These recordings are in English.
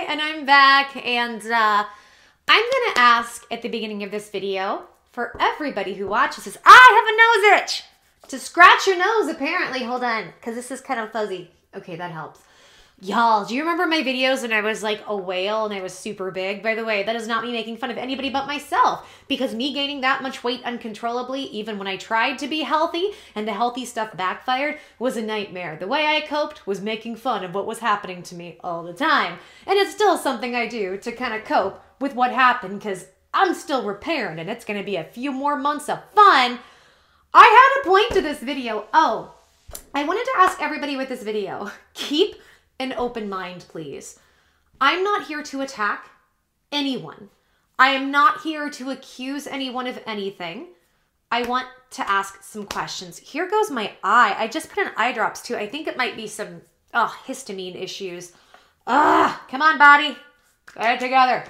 And I'm back, and I'm gonna ask at the beginning of this video for everybody who watches this, I have a nose itch, to scratch your nose apparently. Hold on, because this is kind of fuzzy. Okay, that helps. Y'all, do you remember my videos when I was like a whale and I was super big? By the way, that is not me making fun of anybody but myself, because me gaining that much weight uncontrollably, even when I tried to be healthy and the healthy stuff backfired, was a nightmare. The way I coped was making fun of what was happening to me all the time. And it's still something I do to kind of cope with what happened, because I'm still repairing and it's going to be a few more months of fun. I had a point to this video. Oh, I wanted to ask everybody with this video, keep an open mind, please. I'm not here to attack anyone. I am not here to accuse anyone of anything. I want to ask some questions. Here goes my eye. I just put in eye drops too. I think it might be some histamine issues. Come on, body. Get it together.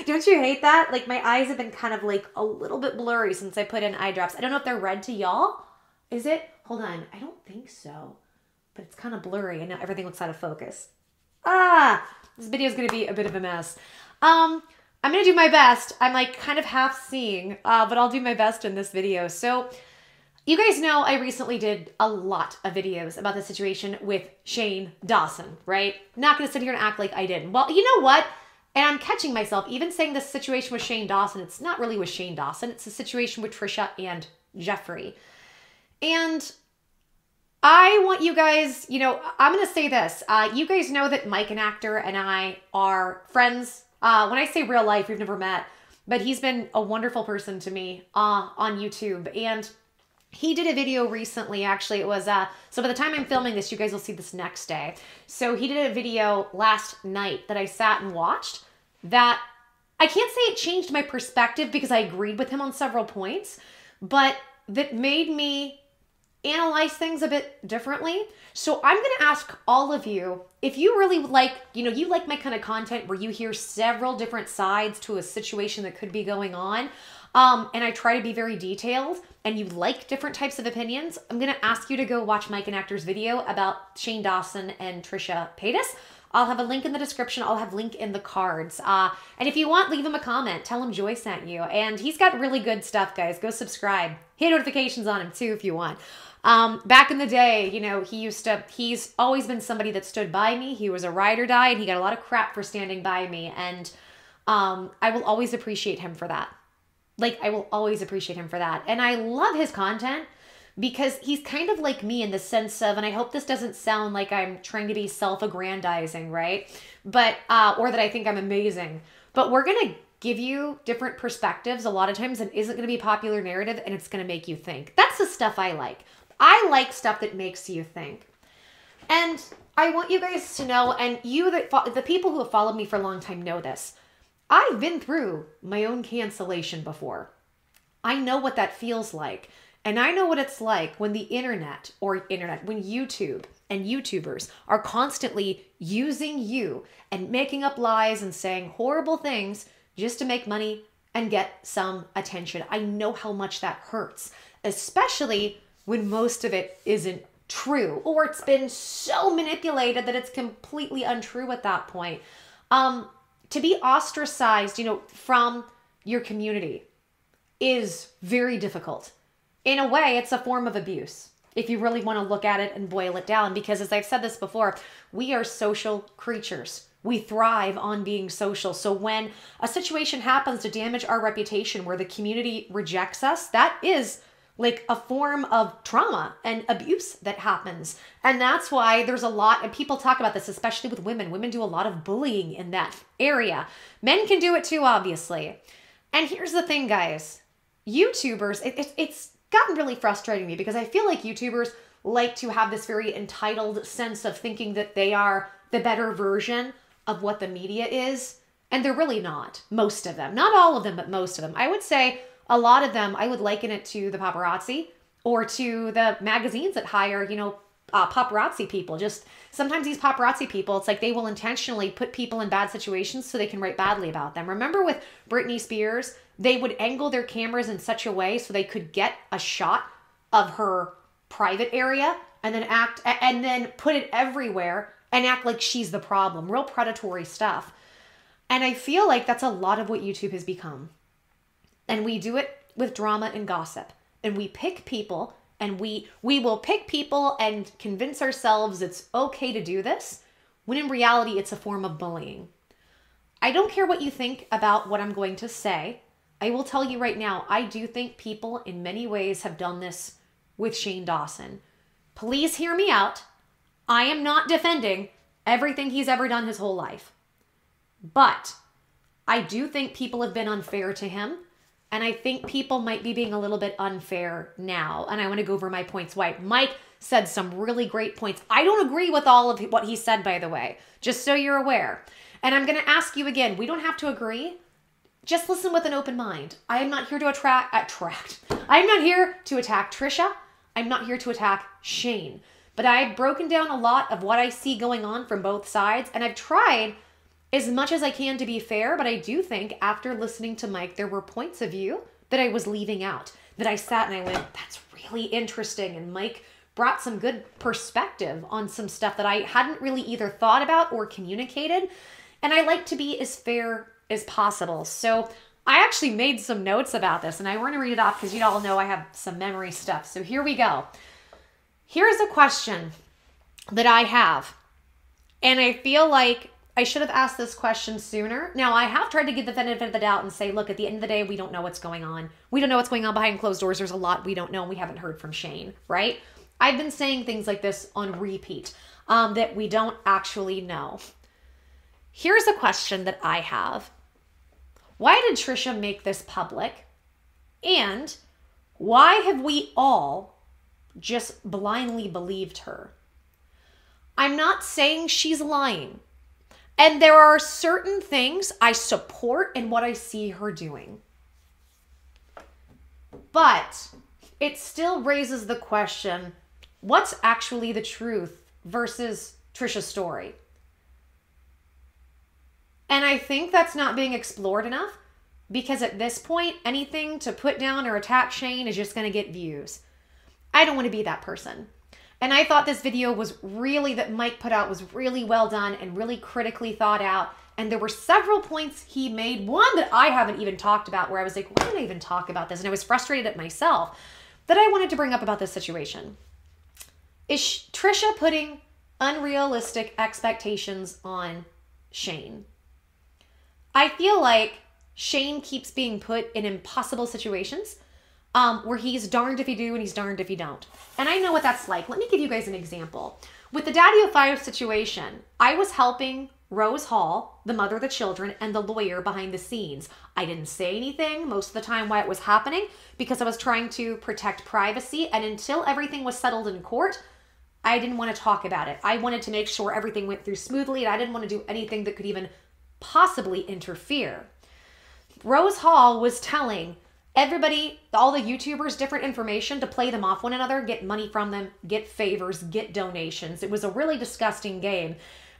Don't you hate that? Like, my eyes have been kind of like a little bit blurry since I put in eye drops. I don't know if they're red to y'all. Is it? Hold on. I don't think so. But it's kind of blurry and now everything looks out of focus. This video is going to be a bit of a mess. I'm going to do my best. I'm like kind of half seeing, but I'll do my best in this video. So you guys know I recently did a lot of videos about the situation with Shane Dawson, right? Not going to sit here and act like I didn't. Well, you know what? And I'm catching myself even saying this situation with Shane Dawson. It's not really with Shane Dawson. It's a situation with Trisha and Jeffree. And I want you guys, you know, I'm going to say this. You guys know that Mikenactor and I are friends. When I say real life, we've never met, but he's been a wonderful person to me on YouTube. And he did a video recently, actually. It was, so by the time I'm filming this, you guys will see this next day. So he did a video last night that I sat and watched that I can't say it changed my perspective because I agreed with him on several points, but that made me analyze things a bit differently. So I'm going to ask all of you, if you really like, you know, you like my kind of content where you hear several different sides to a situation that could be going on, and I try to be very detailed, and you like different types of opinions, I'm going to ask you to go watch Mikenactor's video about Shane Dawson and Trisha Paytas. I'll have a link in the description. I'll have a link in the cards. And if you want, leave him a comment. Tell him Joy sent you. And he's got really good stuff, guys. Go subscribe. Hit notifications on him too if you want. Back in the day, you know, he's always been somebody that stood by me. He was a ride or die, and he got a lot of crap for standing by me. And I will always appreciate him for that. Like, I will always appreciate him for that. And I love his content because he's kind of like me in the sense of, and I hope this doesn't sound like I'm trying to be self-aggrandizing, right? But, or that I think I'm amazing. But we're going to give you different perspectives a lot of times, and isn't going to be popular narrative, and it's going to make you think. That's the stuff I like. I like stuff that makes you think. And I want you guys to know, and you, the people who have followed me for a long time know this. I've been through my own cancellation before. I know what that feels like. And I know what it's like when the when YouTube and YouTubers are constantly using you and making up lies and saying horrible things just to make money and get some attention. I know how much that hurts, especially when most of it isn't true, or it's been so manipulated that it's completely untrue at that point. To be ostracized, you know, from your community is very difficult. In a way, it's a form of abuse, if you really want to look at it and boil it down, because as I've said this before, we are social creatures. We thrive on being social. So when a situation happens to damage our reputation where the community rejects us, that is like a form of trauma and abuse that happens. And that's why there's a lot, and people talk about this, especially with women. Women do a lot of bullying in that area. Men can do it too, obviously. And here's the thing, guys. YouTubers, it's gotten really frustrating me because I feel like YouTubers like to have this very entitled sense of thinking that they are the better version of what the media is. And they're really not. Most of them. Not all of them, but most of them. I would say a lot of them, I would liken it to the paparazzi or to the magazines that hire, you know, paparazzi people. Just sometimes these paparazzi people, it's like they will intentionally put people in bad situations so they can write badly about them. Remember with Britney Spears, they would angle their cameras in such a way so they could get a shot of her private area and then put it everywhere and act like she's the problem. Real predatory stuff. And I feel like that's a lot of what YouTube has become. And we do it with drama and gossip. And we pick people, and we will pick people and convince ourselves it's okay to do this, when in reality it's a form of bullying. I don't care what you think about what I'm going to say. I will tell you right now, I do think people in many ways have done this with Shane Dawson. Please hear me out. I am not defending everything he's ever done his whole life. But I do think people have been unfair to him. And I think people might be being a little bit unfair now. And I want to go over my points why. Mike said some really great points. I don't agree with all of what he said, by the way, just so you're aware. And I'm going to ask you again, we don't have to agree. Just listen with an open mind. I am not here to I'm not here to attack Trisha. I'm not here to attack Shane. But I've broken down a lot of what I see going on from both sides. And I've tried as much as I can to be fair, but I do think after listening to Mike, there were points of view that I was leaving out, that I sat and I went, that's really interesting. And Mike brought some good perspective on some stuff that I hadn't really either thought about or communicated. And I like to be as fair as possible. So I actually made some notes about this, and I want to read it off because you all know I have some memory stuff. So here we go. Here's a question that I have, and I feel like I should have asked this question sooner. Now, I have tried to give the benefit of the doubt and say, look, at the end of the day, we don't know what's going on. We don't know what's going on behind closed doors. There's a lot we don't know, and we haven't heard from Shane, right? I've been saying things like this on repeat that we don't actually know. Here's a question that I have. Why did Trisha make this public? And why have we all just blindly believed her? I'm not saying she's lying. And there are certain things I support in what I see her doing. But it still raises the question, what's actually the truth versus Trisha's story? And I think that's not being explored enough, because at this point, anything to put down or attack Shane is just going to get views. I don't want to be that person. And I thought this video that Mike put out was really well done and really critically thought out. And there were several points he made. One that I haven't even talked about, where I was like, why did I even talk about this? And I was frustrated at myself, that I wanted to bring up about this situation. Is Trisha putting unrealistic expectations on Shane? I feel like Shane keeps being put in impossible situations where he's darned if you do and he's darned if you don't. And I know what that's like. Let me give you guys an example. With the Daddy of Five situation, I was helping Rose Hall, the mother of the children, and the lawyer behind the scenes. I didn't say anything most of the time while it was happening because I was trying to protect privacy. And until everything was settled in court, I didn't want to talk about it. I wanted to make sure everything went through smoothly, and I didn't want to do anything that could even possibly interfere. Rose Hall was telling everybody, all the YouTubers, different information to play them off one another, get money from them, get favors, get donations. It was a really disgusting game.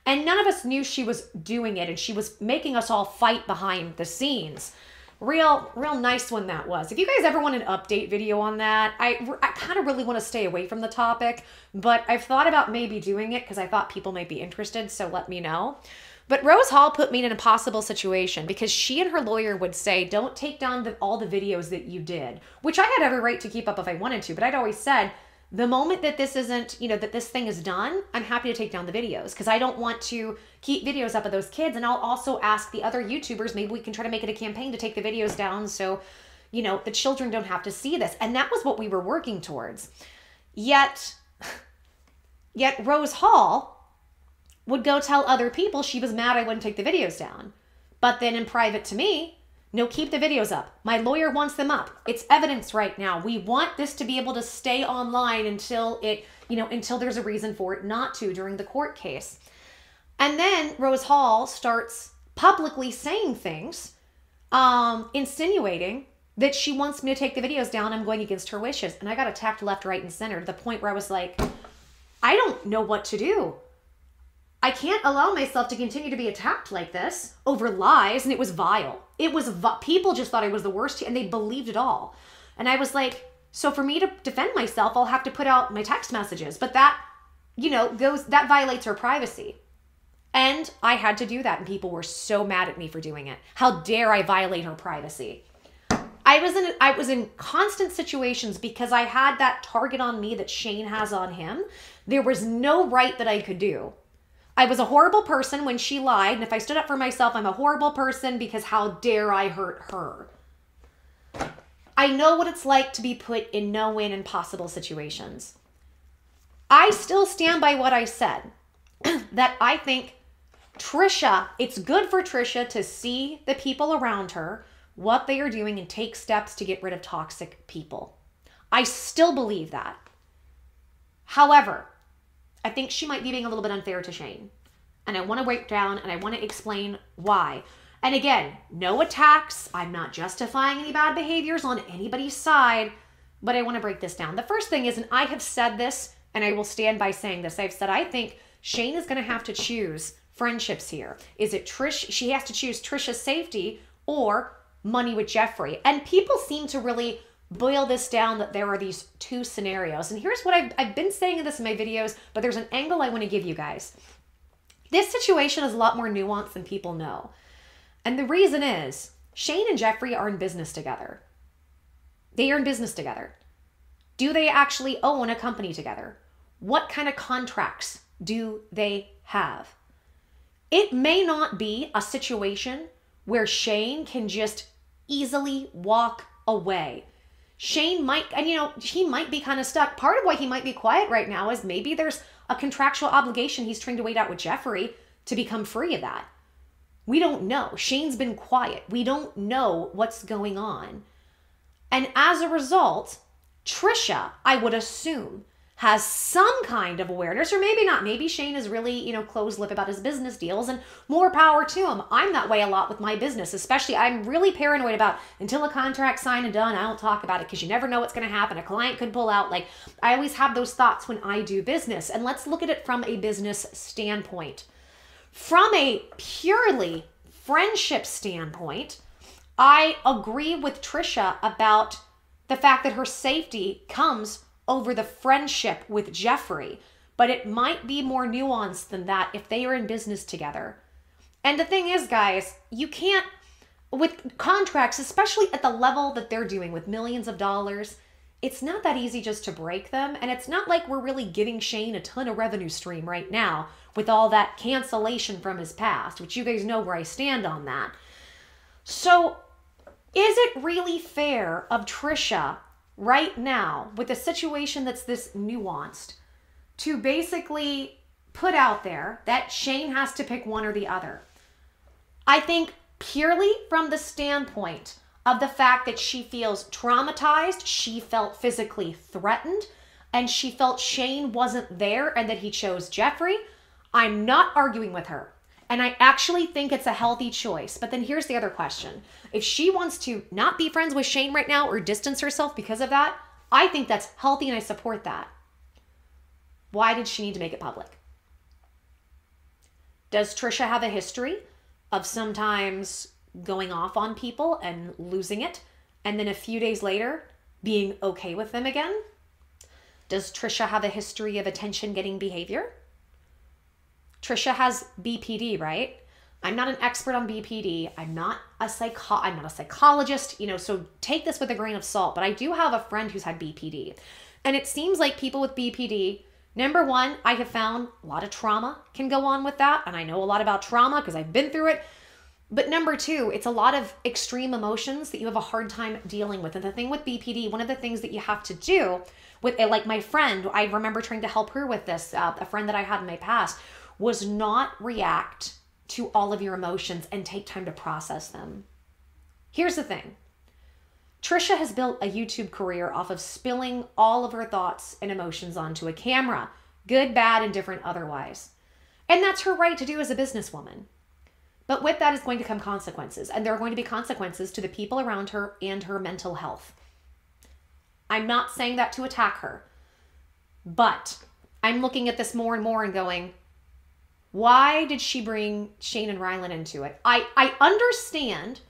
And none of us knew she was doing it, and she was making us all fight behind the scenes. Real nice one that was. If you guys ever want an update video on that, I kind of really want to stay away from the topic, but I've thought about maybe doing it because I thought people might be interested, so let me know. But Rose Hall put me in an impossible situation because she and her lawyer would say, don't take down all the videos that you did, which I had every right to keep up if I wanted to. But I'd always said, the moment that this isn't, that this thing is done, I'm happy to take down the videos because I don't want to keep videos up of those kids. And I'll also ask the other YouTubers, maybe we can try to make it a campaign to take the videos down so, the children don't have to see this. And that was what we were working towards. Yet Rose Hall would go tell other people she was mad I wouldn't take the videos down. But then in private to me, no, keep the videos up. My lawyer wants them up. It's evidence right now. We want this to be able to stay online until until there's a reason for it not to during the court case. And then Rose Hall starts publicly saying things, insinuating that she wants me to take the videos down. I'm going against her wishes. And I got attacked left, right, and center to the point where I was like, I don't know what to do. I can't allow myself to continue to be attacked like this over lies. And it was vile. People just thought I was the worst and they believed it all. And I was like, so for me to defend myself, I'll have to put out my text messages. But that that violates her privacy. And I had to do that, and people were so mad at me for doing it. How dare I violate her privacy? I was in constant situations because I had that target on me that Shane has on him. There was no right that I could do. I was a horrible person when she lied, and if I stood up for myself, I'm a horrible person because how dare I hurt her? I know what it's like to be put in no-win impossible situations. I still stand by what I said, that I think Trisha, it's good for Trisha to see the people around her, what they are doing, and take steps to get rid of toxic people. I still believe that. However, I think she might be being a little bit unfair to Shane. And I want to break down and I want to explain why. And again, no attacks. I'm not justifying any bad behaviors on anybody's side, but I want to break this down. The first thing is, and I have said this, and I will stand by saying this, I've said I think Shane is going to have to choose friendships here. Is it Trish? She has to choose Trisha's safety or money with Jeffree. And people seem to really boil this down that there are these two scenarios. And here's what I've been saying this in my videos, but there's an angle I want to give you guys. This situation is a lot more nuanced than people know. And the reason is Shane and Jeffree are in business together. They are in business together. Do they actually own a company together? What kind of contracts do they have? It may not be a situation where Shane can just easily walk away. Shane might, and he might be kind of stuck. Part of why he might be quiet right now is maybe there's a contractual obligation he's trying to wait out with Jeffree to become free of that. We don't know. Shane's been quiet. We don't know what's going on. And as a result, Trisha, I would assume, has some kind of awareness, or maybe not. Maybe Shane is really, closed-lipped about his business deals, and more power to him. I'm that way a lot with my business, especially I'm really paranoid about until a contract's signed and done, I don't talk about it because you never know what's going to happen. A client could pull out. Like, I always have those thoughts when I do business. And let's look at it from a business standpoint. From a purely friendship standpoint, I agree with Trisha about the fact that her safety comes over the friendship with Jeffree, but it might be more nuanced than that if they are in business together. And the thing is, guys, you can't, with contracts, especially at the level that they're doing with millions of dollars, it's not that easy just to break them. And it's not like we're really giving Shane a ton of revenue stream right now with all that cancellation from his past, which you guys know where I stand on that. So is it really fair of Trisha right now, with a situation that's this nuanced, to basically put out there that Shane has to pick one or the other? I think purely from the standpoint of the fact that she feels traumatized, she felt physically threatened, and she felt Shane wasn't there and that he chose Jeffree, I'm not arguing with her. And I actually think it's a healthy choice. But then here's the other question. If she wants to not be friends with Shane right now or distance herself because of that, I think that's healthy and I support that. Why did she need to make it public? Does Trisha have a history of sometimes going off on people and losing it, and then a few days later being okay with them again? Does Trisha have a history of attention-getting behavior? Trisha has BPD, right? I'm not an expert on BPD. I'm not a psychologist, so take this with a grain of salt, but I do have a friend who's had BPD. And it seems like people with BPD, number one, I have found a lot of trauma can go on with that. And I know a lot about trauma because I've been through it. But number two, it's a lot of extreme emotions that you have a hard time dealing with. And the thing with BPD, one of the things that you have to do with it, like my friend, I remember trying to help her with this, a friend that I had in my past, was not react to all of your emotions and take time to process them. Here's the thing. Trisha has built a YouTube career off of spilling all of her thoughts and emotions onto a camera, good, bad, and different otherwise. And that's her right to do as a businesswoman. But with that is going to come consequences, and there are going to be consequences to the people around her and her mental health. I'm not saying that to attack her, but I'm looking at this more and more and going, why did she bring Shane and Ryland into it? I understand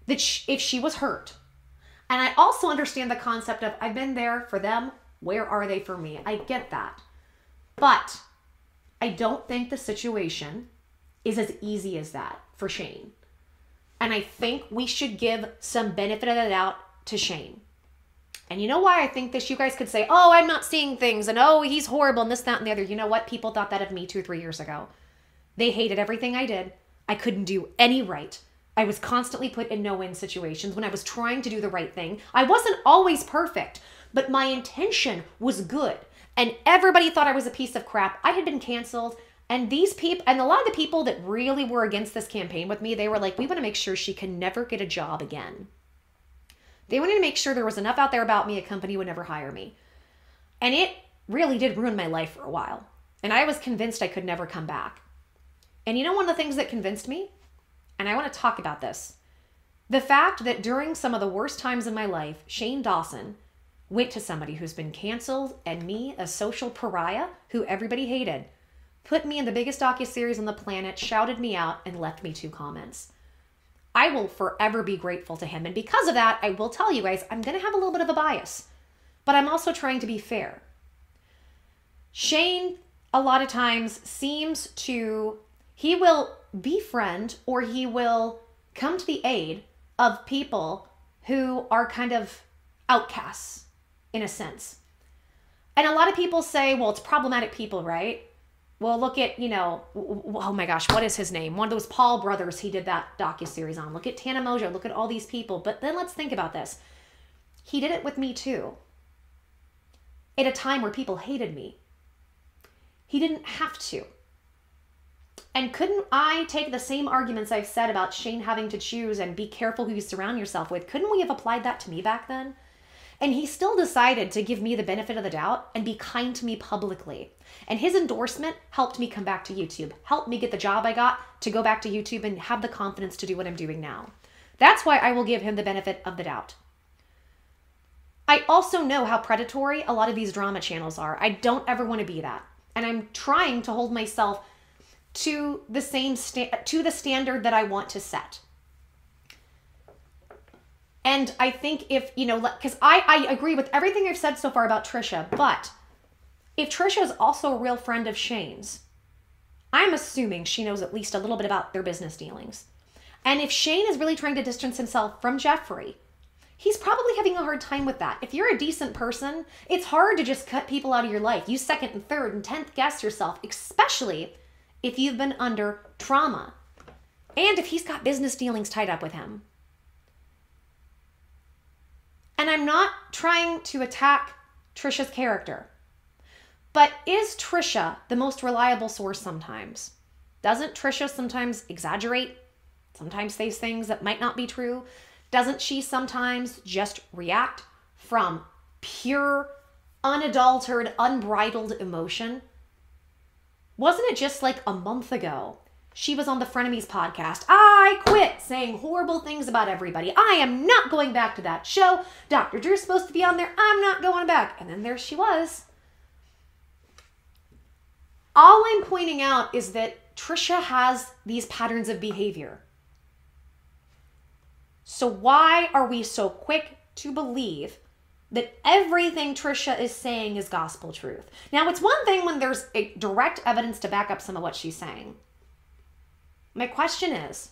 that if she was hurt, and I also understand the concept of I've been there for them, where are they for me? I get that. But I don't think the situation is as easy as that for Shane. And I think we should give some benefit of the doubt to Shane. And you know why I think this? You guys could say, oh, I'm not seeing things, and oh, he's horrible, and this, that, and the other. You know what? People thought that of me 2-3 years ago. They hated everything I did. I couldn't do any right. I was constantly put in no-win situations when I was trying to do the right thing. I wasn't always perfect, but my intention was good. And everybody thought I was a piece of crap. I had been canceled. And these people, and a lot of the people that really were against this campaign with me, they were like, we want to make sure she can never get a job again. They wanted to make sure there was enough out there about me, a company would never hire me. And it really did ruin my life for a while. And I was convinced I could never come back. And you know one of the things that convinced me? And I want to talk about this. The fact that during some of the worst times in my life, Shane Dawson went to somebody who's been canceled and me, a social pariah who everybody hated, put me in the biggest docuseries on the planet, shouted me out, and left me 2 comments. I will forever be grateful to him. And because of that, I will tell you guys, I'm going to have a little bit of a bias. But I'm also trying to be fair. Shane, a lot of times, seems to, he will befriend or he will come to the aid of people who are kind of outcasts, in a sense. And a lot of people say, well, it's problematic people, right? Well, look at, oh my gosh, what is his name? One of those Paul brothers he did that docuseries on. Look at Tana Mojo. Look at all these people. But then let's think about this. He did it with me too. At a time where people hated me. He didn't have to. And couldn't I take the same arguments I've said about Shane having to choose and be careful who you surround yourself with? Couldn't we have applied that to me back then? And he still decided to give me the benefit of the doubt and be kind to me publicly. And his endorsement helped me come back to YouTube, helped me get the job I got to go back to YouTube and have the confidence to do what I'm doing now. That's why I will give him the benefit of the doubt. I also know how predatory a lot of these drama channels are. I don't ever want to be that. And I'm trying to hold myself to the standard that I want to set. And I think if, because I agree with everything I've said so far about Trisha, but if Trisha is also a real friend of Shane's, I'm assuming she knows at least a little bit about their business dealings. And if Shane is really trying to distance himself from Jeffree, he's probably having a hard time with that. If you're a decent person, it's hard to just cut people out of your life. You second and third and 10th guess yourself, especially if you've been under trauma. And if he's got business dealings tied up with him. And I'm not trying to attack Trisha's character, but is Trisha the most reliable source sometimes? Doesn't Trisha sometimes exaggerate? Sometimes say things that might not be true? Doesn't she sometimes just react from pure, unadulterated, unbridled emotion? Wasn't it just like a month ago? She was on the Frenemies podcast. I quit saying horrible things about everybody. I am not going back to that show. Dr. Drew's supposed to be on there. I'm not going back. And then there she was. All I'm pointing out is that Trisha has these patterns of behavior. So why are we so quick to believe that everything Trisha is saying is gospel truth? Now, it's one thing when there's a direct evidence to back up some of what she's saying. My question is,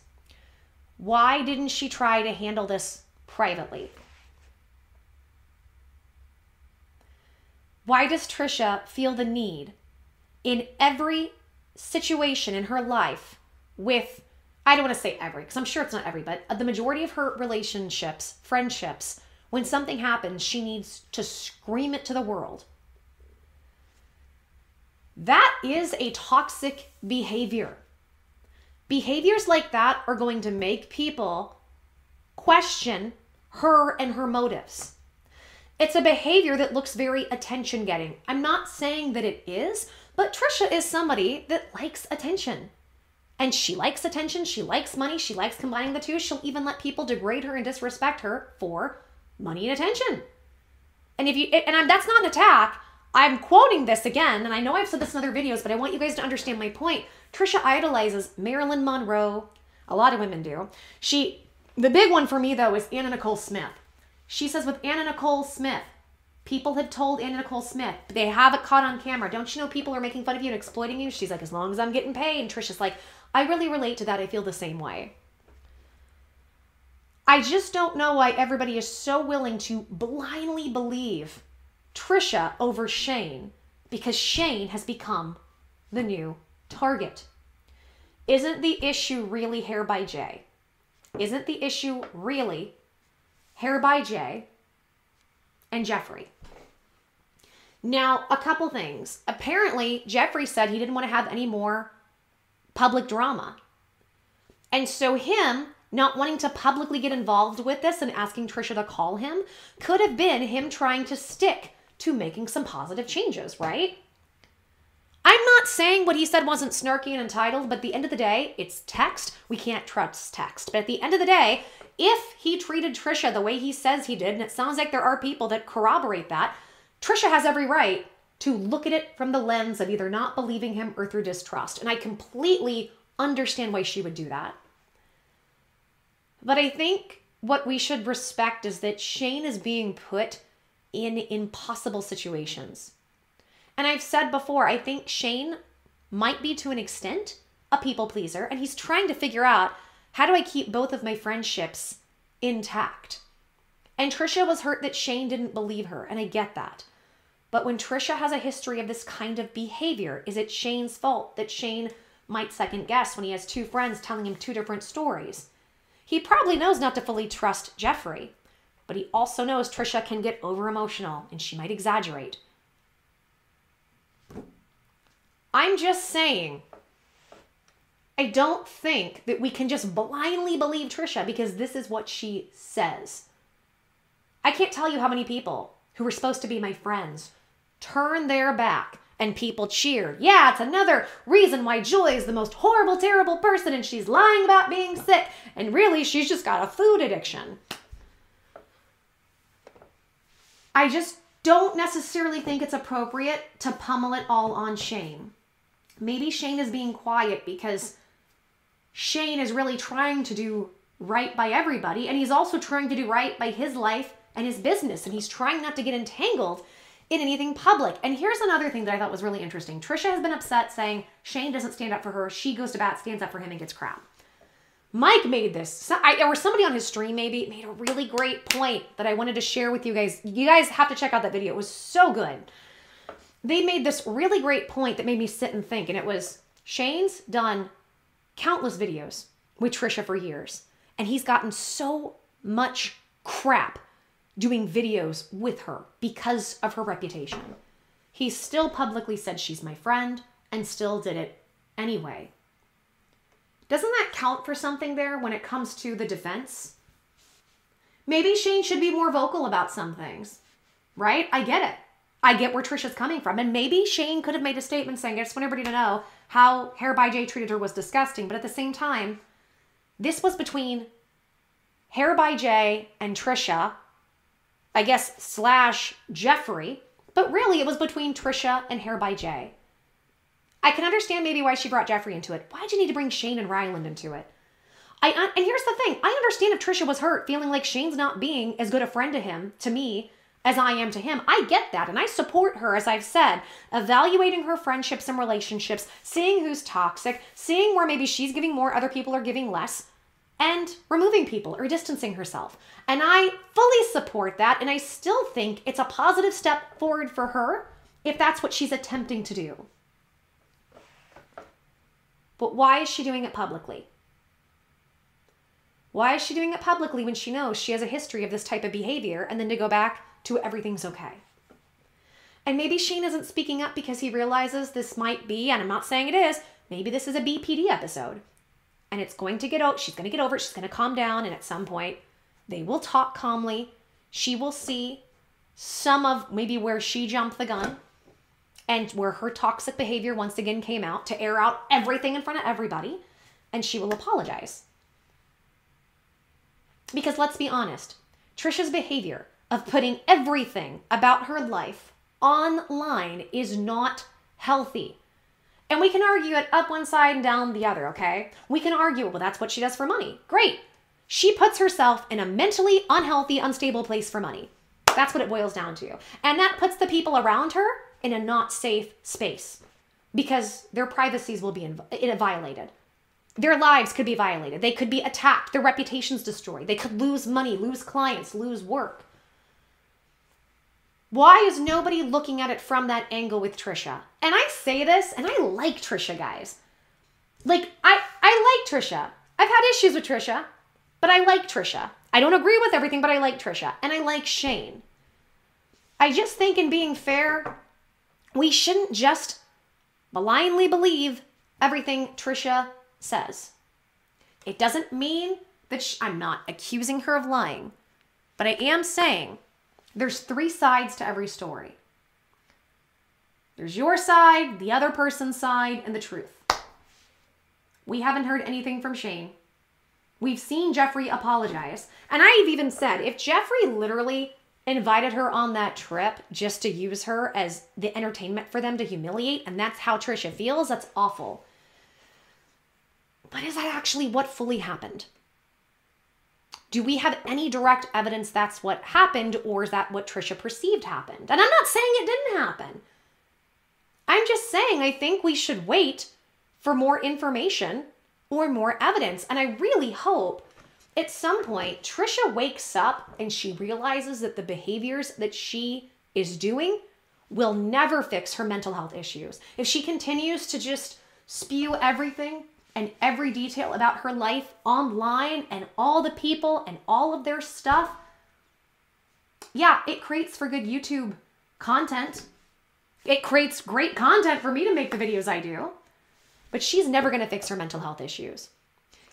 why didn't she try to handle this privately? Why does Trisha feel the need in every situation in her life with, I don't want to say every, because I'm sure it's not every, but the majority of her relationships, friendships, when something happens, she needs to scream it to the world? That is a toxic behavior. Behaviors like that are going to make people question her and her motives. It's a behavior that looks very attention-getting. I'm not saying that it is, but Trisha is somebody that likes attention. And she likes attention, she likes money, she likes combining the two. She'll even let people degrade her and disrespect her for money and attention. And that's not an attack. I'm quoting this again, and I know I've said this in other videos, but I want you guys to understand my point. Trisha idolizes Marilyn Monroe. A lot of women do. The big one for me, though, is Anna Nicole Smith. She says with Anna Nicole Smith, People have told Anna Nicole Smith. They have it caught on camera. Don't you know people are making fun of you and exploiting you? She's like, as long as I'm getting paid. And Trisha's like, I really relate to that. I feel the same way. I just don't know why everybody is so willing to blindly believe Trisha over Shane, because Shane has become the new target. Isn't the issue really hairbyjay? Isn't the issue really hairbyjay and Jeffree? Now, a couple things. Apparently, Jeffree said he didn't want to have any more public drama. And so him not wanting to publicly get involved with this and asking Trisha to call him could have been him trying to stick to making some positive changes, right? I'm not saying what he said wasn't snarky and entitled, but at the end of the day, it's text. We can't trust text. But at the end of the day, if he treated Trisha the way he says he did, and it sounds like there are people that corroborate that, Trisha has every right to look at it from the lens of either not believing him or through distrust. And I completely understand why she would do that. But I think what we should respect is that Shane is being put in impossible situations. And I've said before, I think Shane might be, to an extent, a people pleaser, and he's trying to figure out, how do I keep both of my friendships intact? And Trisha was hurt that Shane didn't believe her, and I get that. But when Trisha has a history of this kind of behavior, is it Shane's fault that Shane might second guess when he has two friends telling him two different stories? He probably knows not to fully trust Jeffree, but he also knows Trisha can get over emotional and she might exaggerate. I'm just saying, I don't think that we can just blindly believe Trisha because this is what she says. I can't tell you how many people who were supposed to be my friends turned their back and people cheered. Yeah, it's another reason why Joy is the most horrible, terrible person and she's lying about being sick. And really, she's just got a food addiction. I just don't necessarily think it's appropriate to pummel it all on Shane. Maybe Shane is being quiet because Shane is really trying to do right by everybody. And he's also trying to do right by his life and his business. And he's trying not to get entangled in anything public. And here's another thing that I thought was really interesting. Trisha has been upset saying Shane doesn't stand up for her. She goes to bat, stands up for him, and gets crap. Mike made this, or somebody on his stream maybe, made a really great point that I wanted to share with you guys. You guys have to check out that video. It was so good. They made this really great point that made me sit and think. And it was, Shane's done countless videos with Trisha for years. And he's gotten so much crap doing videos with her because of her reputation. He still publicly said she's my friend and still did it anyway. Doesn't that count for something there when it comes to the defense? Maybe Shane should be more vocal about some things, right? I get it. I get where Trisha's coming from. And maybe Shane could have made a statement saying, I just want everybody to know how hairbyjay treated her was disgusting. But at the same time, this was between hairbyjay and Trisha, I guess, / Jeffree, but really it was between Trisha and hairbyjay. I can understand maybe why she brought Jeffree into it. Why'd you need to bring Shane and Ryland into it? And here's the thing. I understand if Trisha was hurt, feeling like Shane's not being as good a friend to me, as I am to him. I get that, and I support her, as I've said, evaluating her friendships and relationships, seeing who's toxic, seeing where maybe she's giving more, other people are giving less, and removing people or distancing herself. And I fully support that, and I still think it's a positive step forward for her if that's what she's attempting to do. But why is she doing it publicly? Why is she doing it publicly when she knows she has a history of this type of behavior, and then to go back to everything's okay? And maybe Shane isn't speaking up because he realizes this might be, and I'm not saying it is, maybe this is a BPD episode. And it's going to get out. She's going to get over it. She's going to calm down. And at some point, they will talk calmly. She will see some of maybe where she jumped the gun and where her toxic behavior once again came out to air out everything in front of everybody. And she will apologize. Because let's be honest, Trisha's behavior of putting everything about her life online is not healthy. And we can argue it up one side and down the other, okay? We can argue, well, that's what she does for money. Great. She puts herself in a mentally unhealthy, unstable place for money. That's what it boils down to. And that puts the people around her in a not safe space because their privacies will be violated. Their lives could be violated. They could be attacked. Their reputations destroyed. They could lose money, lose clients, lose work. Why is nobody looking at it from that angle with Trisha? And I say this, and I like Trisha, guys. Like, I like Trisha. I've had issues with Trisha, but I like Trisha. I don't agree with everything, but I like Trisha. And I like Shane. I just think in being fair, we shouldn't just blindly believe everything Trisha says. It doesn't mean that I'm not accusing her of lying, but I am saying there's 3 sides to every story. There's your side, the other person's side, and the truth. We haven't heard anything from Shane. We've seen Jeffree apologize. And I've even said, if Jeffree literally invited her on that trip just to use her as the entertainment for them to humiliate, and that's how Trisha feels, that's awful. But is that actually what fully happened? Do we have any direct evidence that's what happened, or is that what Trisha perceived happened? And I'm not saying it didn't happen. I'm just saying I think we should wait for more information or more evidence. And I really hope at some point Trisha wakes up and she realizes that the behaviors that she is doing will never fix her mental health issues. If she continues to just spew everything and every detail about her life online and all the people and all of their stuff, yeah, it creates for good YouTube content. It creates great content for me to make the videos I do. But she's never going to fix her mental health issues.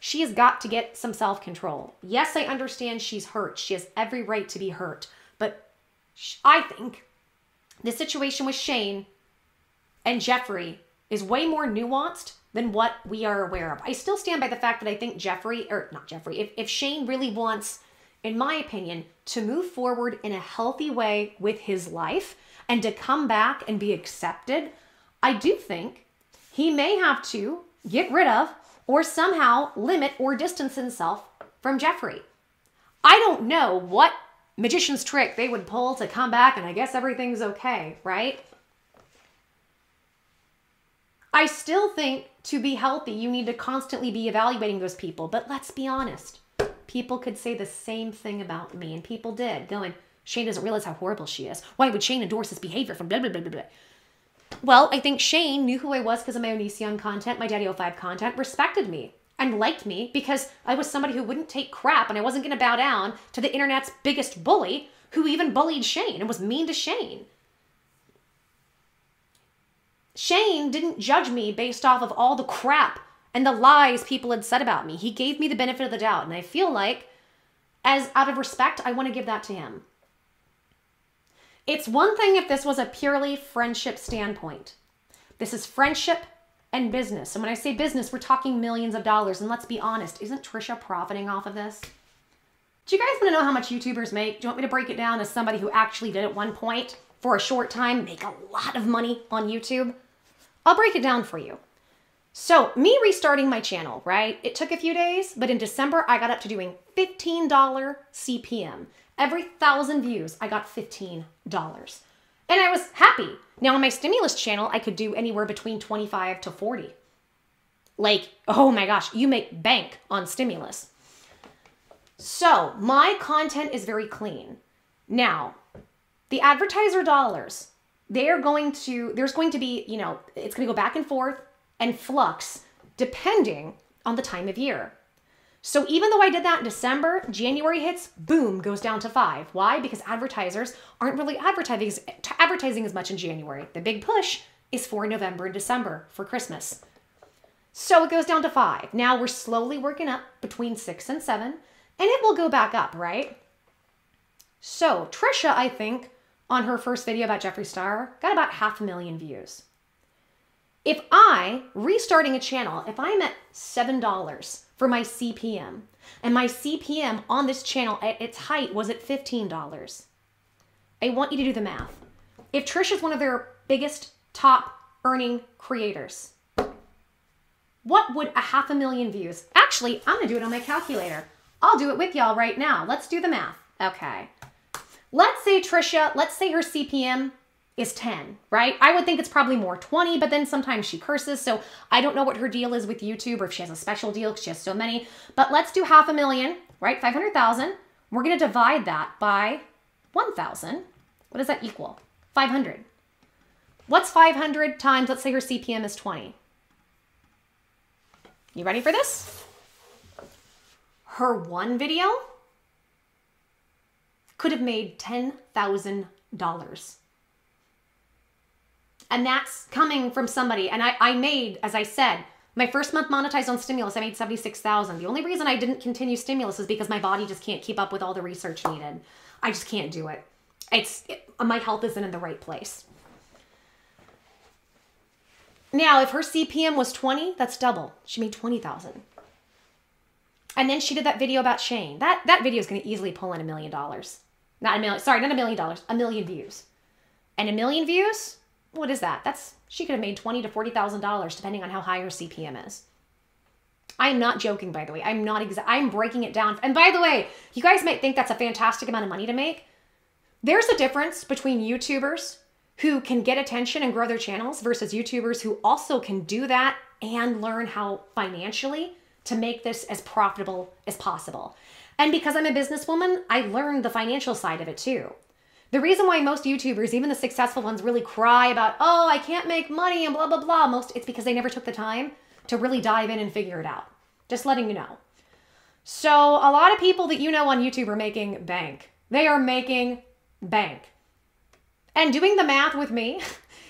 She has got to get some self-control. Yes, I understand she's hurt. She has every right to be hurt. But I think the situation with Shane and Jeffree is way more nuanced than what we are aware of. I still stand by the fact that I think if Shane really wants, in my opinion, to move forward in a healthy way with his life and to come back and be accepted, I do think he may have to get rid of or somehow limit or distance himself from Jeffree. I don't know what magician's trick they would pull to come back and I guess everything's okay, right? I still think to be healthy, you need to constantly be evaluating those people. But let's be honest. People could say the same thing about me, and people did, going, Shane doesn't realize how horrible she is. Why would Shane endorse this behavior from blah, blah, blah, blah, blah. Well, I think Shane knew who I was because of my Onision content, my Daddy 05 content, respected me and liked me because I was somebody who wouldn't take crap and I wasn't going to bow down to the internet's biggest bully who even bullied Shane and was mean to Shane. Shane didn't judge me based off of all the crap and the lies people had said about me. He gave me the benefit of the doubt, and I feel like, as out of respect, I want to give that to him. It's one thing if this was a purely friendship standpoint. This is friendship and business. And when I say business, we're talking millions of dollars. And let's be honest, isn't Trisha profiting off of this? Do you guys want to know how much YouTubers make? Do you want me to break it down as somebody who actually did at one point, for a short time, make a lot of money on YouTube? I'll break it down for you. So me restarting my channel, right? It took a few days, but in December, I got up to doing $15 CPM. Every 1,000 views, I got $15. And I was happy. Now on my stimulus channel, I could do anywhere between 25 to 40. Like, oh my gosh, you make bank on stimulus. So my content is very clean. Now, the advertiser dollars, there's going to be, you know, it's going to go back and forth and flux depending on the time of year. So even though I did that in December, January hits, boom, goes down to 5. Why? Because advertisers aren't really advertising as much in January. The big push is for November and December for Christmas. So it goes down to 5. Now we're slowly working up between 6 and 7, and it will go back up, right? So Trisha, I think, on her first video about Jeffree Star, got about 500,000 views. If I, restarting a channel, if I'm at $7 for my CPM, and my CPM on this channel at its height was at $15, I want you to do the math. If Trisha's one of their biggest top earning creators, what would 500,000 views? Actually, I'm gonna do it on my calculator. I'll do it with y'all right now. Let's do the math. Okay. let's say Trisha, let's say her CPM is 10, right? I would think it's probably more 20, but then sometimes she curses. So I don't know what her deal is with YouTube or if she has a special deal because she has so many, but let's do 500,000, right? 500,000. We're going to divide that by 1,000. What does that equal? 500. What's 500 times, let's say her CPM is 20. You ready for this? Her one video could have made $10,000. And that's coming from somebody. And I made, as I said, my first month monetized on stimulus, I made $76,000. The only reason I didn't continue stimulus is because my body just can't keep up with all the research needed. I just can't do it. My health isn't in the right place. Now, if her CPM was 20, that's double. She made 20,000. And then she did that video about Shane. That video is going to easily pull in $1 million. Not $1 million, sorry, not $1 million, 1 million views. And 1 million views, what is that? She could have made $20,000 to $40,000 depending on how high her CPM is. I am not joking, by the way. I'm breaking it down. And by the way, you guys might think that's a fantastic amount of money to make. There's a difference between YouTubers who can get attention and grow their channels versus YouTubers who also can do that and learn how financially to make this as profitable as possible. And because I'm a businesswoman, I learned the financial side of it too. The reason why most YouTubers, even the successful ones, really cry about, oh, I can't make money and blah, blah, blah, it's because they never took the time to really dive in and figure it out. Just letting you know. So a lot of people that you know on YouTube are making bank. They are making bank. And doing the math with me,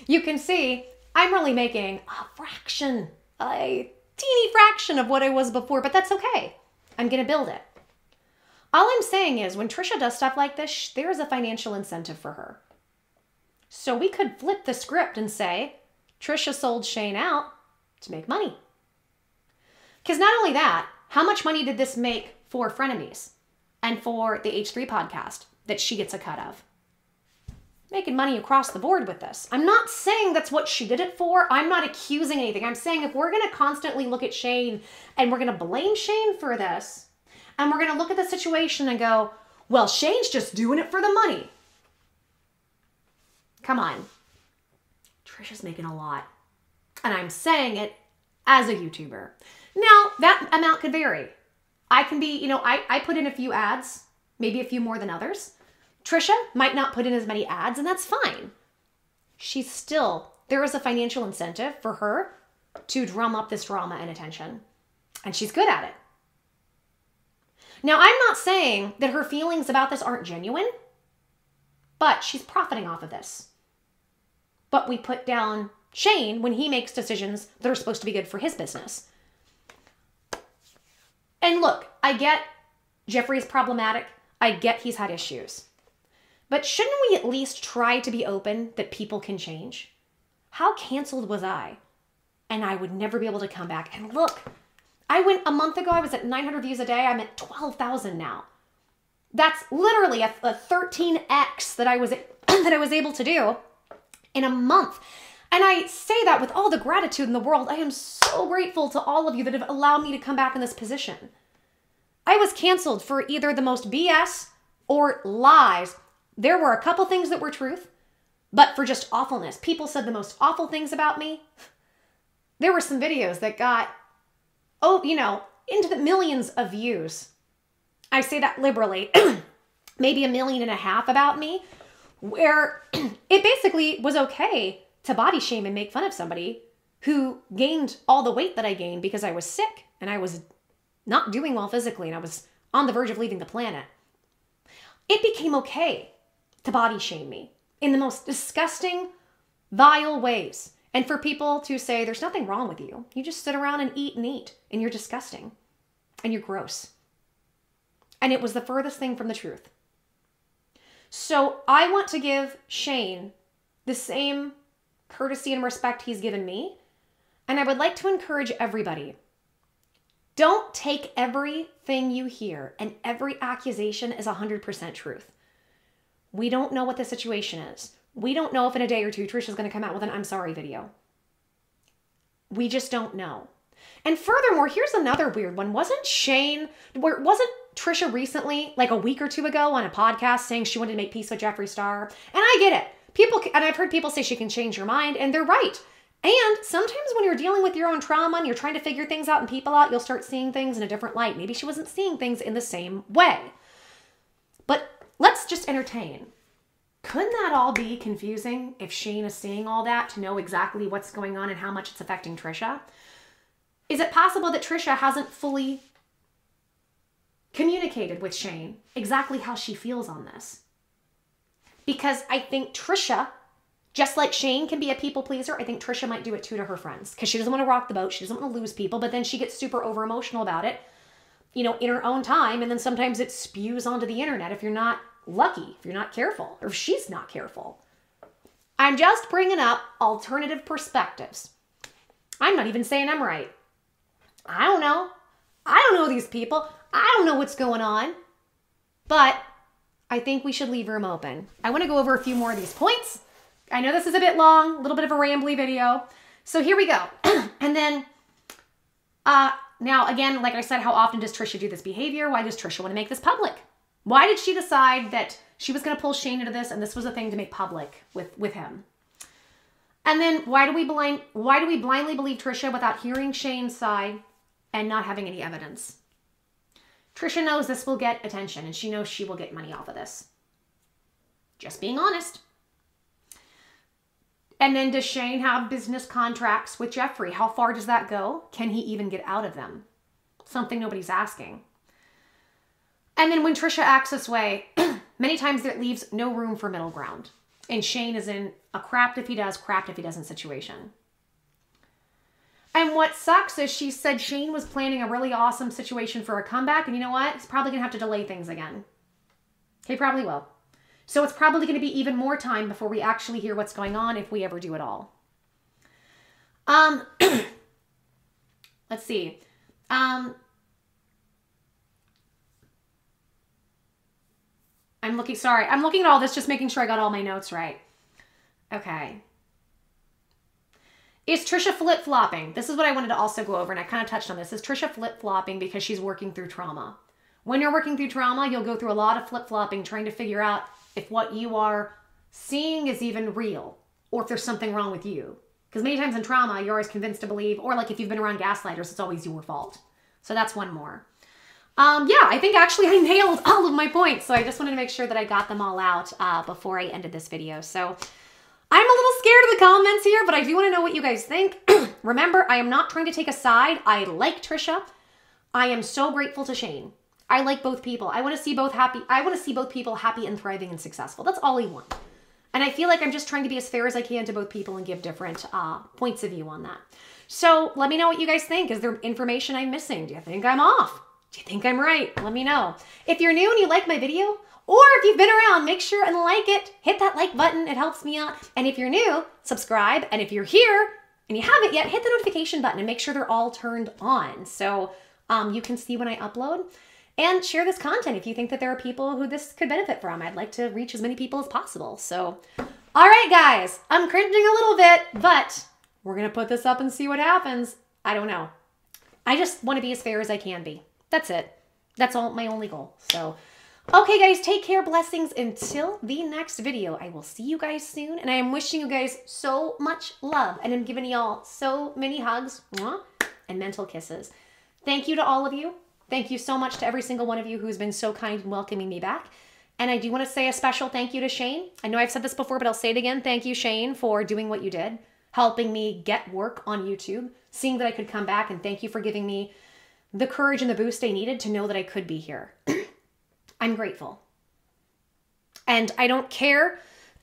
you can see I'm really making a teeny fraction of what I was before, but that's okay. I'm going to build it. All I'm saying is when Trisha does stuff like this, there is a financial incentive for her. So we could flip the script and say, Trisha sold Shane out to make money. Because not only that, how much money did this make for Frenemies and for the H3 podcast that she gets a cut of? Making money across the board with this. I'm not saying that's what she did it for. I'm not accusing anything. I'm saying if we're going to constantly look at Shane and we're going to blame Shane for this, and we're going to look at the situation and go, well, Shane's just doing it for the money. Come on. Trisha's making a lot. And I'm saying it as a YouTuber. Now, that amount could vary. I can be, I put in a few ads, maybe a few more than others. Trisha might not put in as many ads, and that's fine. There is a financial incentive for her to drum up this drama and attention. And she's good at it. Now, I'm not saying that her feelings about this aren't genuine, but she's profiting off of this. But we put down Shane when he makes decisions that are supposed to be good for his business. And look, I get Jeffree's problematic. I get he's had issues. But shouldn't we at least try to be open that people can change? How canceled was I? And I would never be able to come back. And look, a month ago, I was at 900 views a day. I'm at 12,000 now. That's literally a 13x that I was able to do in a month. And I say that with all the gratitude in the world. I am so grateful to all of you that have allowed me to come back in this position. I was canceled for either the most BS or lies. There were a couple things that were truth, but for just awfulness. People said the most awful things about me. There were some videos that got, into the millions of views. I say that liberally. Maybe 1.5 million about me, where it basically was okay to body shame and make fun of somebody who gained all the weight that I gained because I was sick and I was not doing well physically and I was on the verge of leaving the planet. It became okay to body shame me in the most disgusting, vile ways. And for people to say, there's nothing wrong with you. You just sit around and eat, and you're disgusting, and you're gross. And it was the furthest thing from the truth. So I want to give Shane the same courtesy and respect he's given me. And I would like to encourage everybody, don't take everything you hear and every accusation as 100% truth. We don't know what the situation is. We don't know if in a day or two Trisha's going to come out with an I'm sorry video. We just don't know. And furthermore, here's another weird one. Wasn't Trisha recently, like a week or two ago on a podcast saying she wanted to make peace with Jeffree Star? And I get it. And I've heard people say she can change your mind, and they're right. And sometimes when you're dealing with your own trauma and you're trying to figure things out and people out, you'll start seeing things in a different light. Maybe she wasn't seeing things in the same way. But let's just entertain. Couldn't that all be confusing if Shane is saying all that to know exactly what's going on and how much it's affecting Trisha? Is it possible that Trisha hasn't fully communicated with Shane exactly how she feels on this? Because I think Trisha, just like Shane can be a people pleaser, I think Trisha might do it too to her friends. Because she doesn't want to rock the boat. She doesn't want to lose people. But then she gets super over emotional about it, you know, in her own time. And then sometimes it spews onto the internet if you're not lucky, if you're not careful, or if she's not careful. I'm just bringing up alternative perspectives. I'm not even saying I'm right. I don't know. I don't know these people. I don't know what's going on. But I think we should leave room open. I want to go over a few more of these points. I know this is a bit long, a little bit of a rambly video. So here we go. And then, now again, like I said, how often does Trisha do this behavior? Why does Trisha want to make this public? Why did she decide that she was going to pull Shane into this and this was a thing to make public with him? And then why do we blindly believe Trisha without hearing Shane's side and not having any evidence? Trisha knows this will get attention and she knows she will get money off of this. Just being honest. And then does Shane have business contracts with Jeffree? How far does that go? Can he even get out of them? Something nobody's asking. And then when Trisha acts this way, many times it leaves no room for middle ground. And Shane is in a crapped if he does, crapped if he doesn't situation. And what sucks is she said Shane was planning a really awesome situation for a comeback. And you know what? He's probably going to have to delay things again. He probably will. So it's probably going to be even more time before we actually hear what's going on if we ever do at all. Let's see. I'm looking at all this, just making sure I got all my notes right. Okay. Is Trisha flip-flopping? This is what I wanted to also go over, and I kind of touched on this. Is Trisha flip-flopping because she's working through trauma? When you're working through trauma, you'll go through a lot of flip-flopping, trying to figure out if what you are seeing is even real, or if there's something wrong with you. Because many times in trauma, you're always convinced to believe, or like if you've been around gaslighters, it's always your fault. So that's one more. Yeah, I think actually I nailed all of my points. So I just wanted to make sure that I got them all out before I ended this video. So I'm a little scared of the comments here, but I do want to know what you guys think. Remember, I am not trying to take a side. I like Trisha. I am so grateful to Shane. I like both people. I want to see both happy. I want to see both people happy and thriving and successful. That's all I want. And I feel like I'm just trying to be as fair as I can to both people and give different points of view on that. So let me know what you guys think. Is there information I'm missing? Do you think I'm off? Do you think I'm right? Let me know. If you're new and you like my video, or if you've been around, make sure and like it. Hit that like button. It helps me out. And if you're new, subscribe. And if you're here and you haven't yet, hit the notification button and make sure they're all turned on so you can see when I upload. And share this content if you think that there are people who this could benefit from. I'd like to reach as many people as possible. So, all right, guys. I'm cringing a little bit, but we're going to put this up and see what happens. I don't know. I just want to be as fair as I can be. That's it. That's all my only goal. So, okay, guys, take care. Blessings until the next video. I will see you guys soon. And I am wishing you guys so much love. And I'm giving y'all so many hugs and mental kisses. Thank you to all of you. Thank you so much to every single one of you who's been so kind in welcoming me back. And I do want to say a special thank you to Shane. I know I've said this before, but I'll say it again. Thank you, Shane, for doing what you did, helping me get work on YouTube, seeing that I could come back, and thank you for giving me the courage and the boost I needed to know that I could be here. I'm grateful. And I don't care.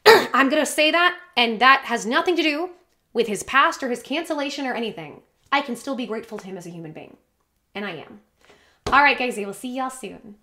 I'm going to say that, and that has nothing to do with his past or his cancellation or anything. I can still be grateful to him as a human being. And I am. All right, guys, I will see y'all soon.